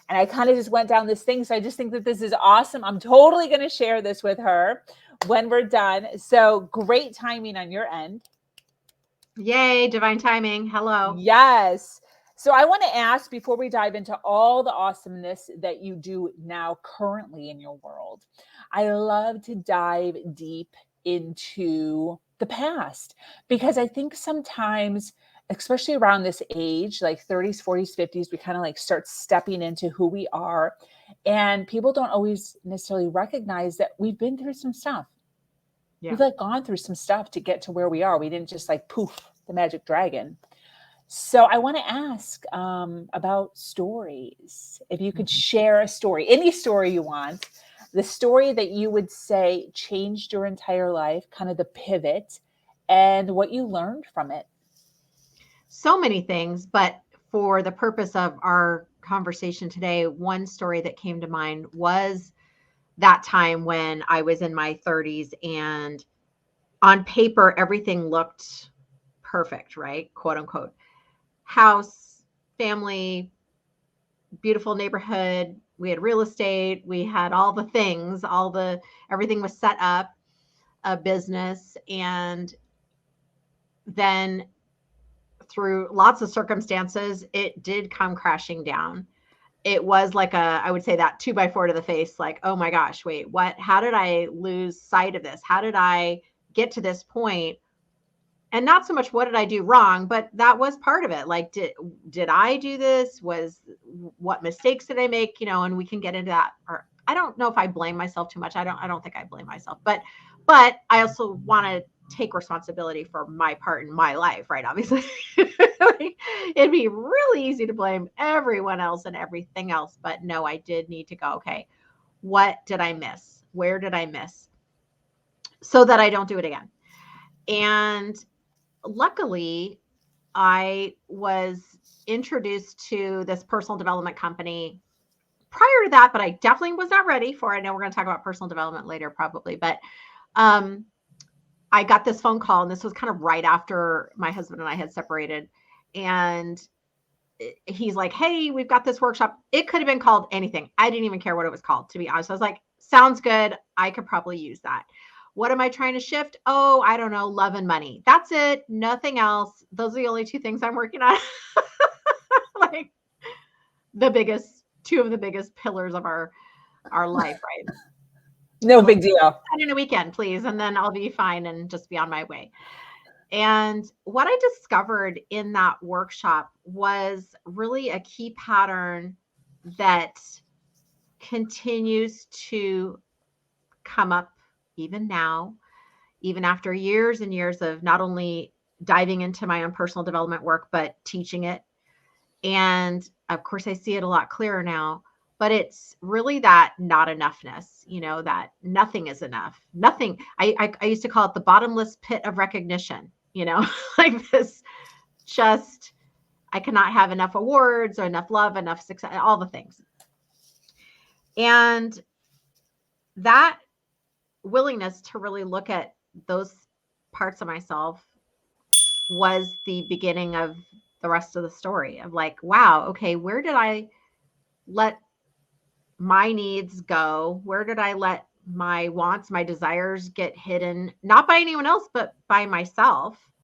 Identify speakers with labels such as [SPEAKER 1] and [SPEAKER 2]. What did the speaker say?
[SPEAKER 1] And I kind of just went down this thing. So I just think that this is awesome. I'm totally going to share this with her when we're done. So great timing on your end.
[SPEAKER 2] Yay, divine timing. Hello.
[SPEAKER 1] Yes. So I want to ask, before we dive into all the awesomeness that you do now currently in your world, I love to dive deep into the past, because I think sometimes, especially around this age, like 30s, 40s, 50s, we kind of like start stepping into who we are. And people don't always necessarily recognize that we've been through some stuff.
[SPEAKER 2] Yeah.
[SPEAKER 1] We've like gone through some stuff to get to where we are. We didn't just like poof, the magic dragon. So I want to ask about stories. If you could share a story, any story you want, the story that you would say changed your entire life, kind of the pivot, and what you learned from it.
[SPEAKER 2] So many things, but for the purpose of our conversation today, one story that came to mind was that time when I was in my 30s and on paper, everything looked perfect, right? Quote unquote. House, family, beautiful neighborhood. We had real estate. We had all the things, everything was set up, a business. And then through lots of circumstances, it did come crashing down. It was like I would say that 2x4 to the face, like, oh my gosh, wait, what? How did I lose sight of this? How did I get to this point? And not so much what did I do wrong, but that was part of it. Like, did I do this? What mistakes did I make? And we can get into that. Or I don't know if I blame myself too much. I don't think I blame myself, but I also want to take responsibility for my part in my life, right? Obviously, it'd be really easy to blame everyone else and everything else. But no, I did need to go, okay, what did I miss? Where did I miss? So that I don't do it again. And luckily, I was introduced to this personal development company prior to that, but I definitely was not ready for it. I know we're going to talk about personal development later, probably, but I got this phone call, and this was kind of right after my husband and I had separated. And he's like, hey, we've got this workshop. It could have been called anything. I didn't even care what it was called, to be honest. I was like, sounds good. I could probably use that. What am I trying to shift? Oh, I don't know. Love and money. That's it. Nothing else. Those are the only two things I'm working on. Like two of the biggest pillars of our life, right?
[SPEAKER 1] No
[SPEAKER 2] I'm like,
[SPEAKER 1] big deal.
[SPEAKER 2] in a weekend, please. And then I'll be fine and just be on my way. And what I discovered in that workshop was really a key pattern that continues to come up even now, even after years and years of not only diving into my own personal development work, but teaching it. And of course, I see it a lot clearer now, but it's really that not enoughness, that nothing is enough. Nothing. I used to call it the bottomless pit of recognition, like this, just, I cannot have enough awards or enough love, enough success, all the things. And that willingness to really look at those parts of myself was the beginning of the rest of the story of like, wow, okay, where did I let my needs go? Where did I let my wants, my desires get hidden, not by anyone else, but by myself?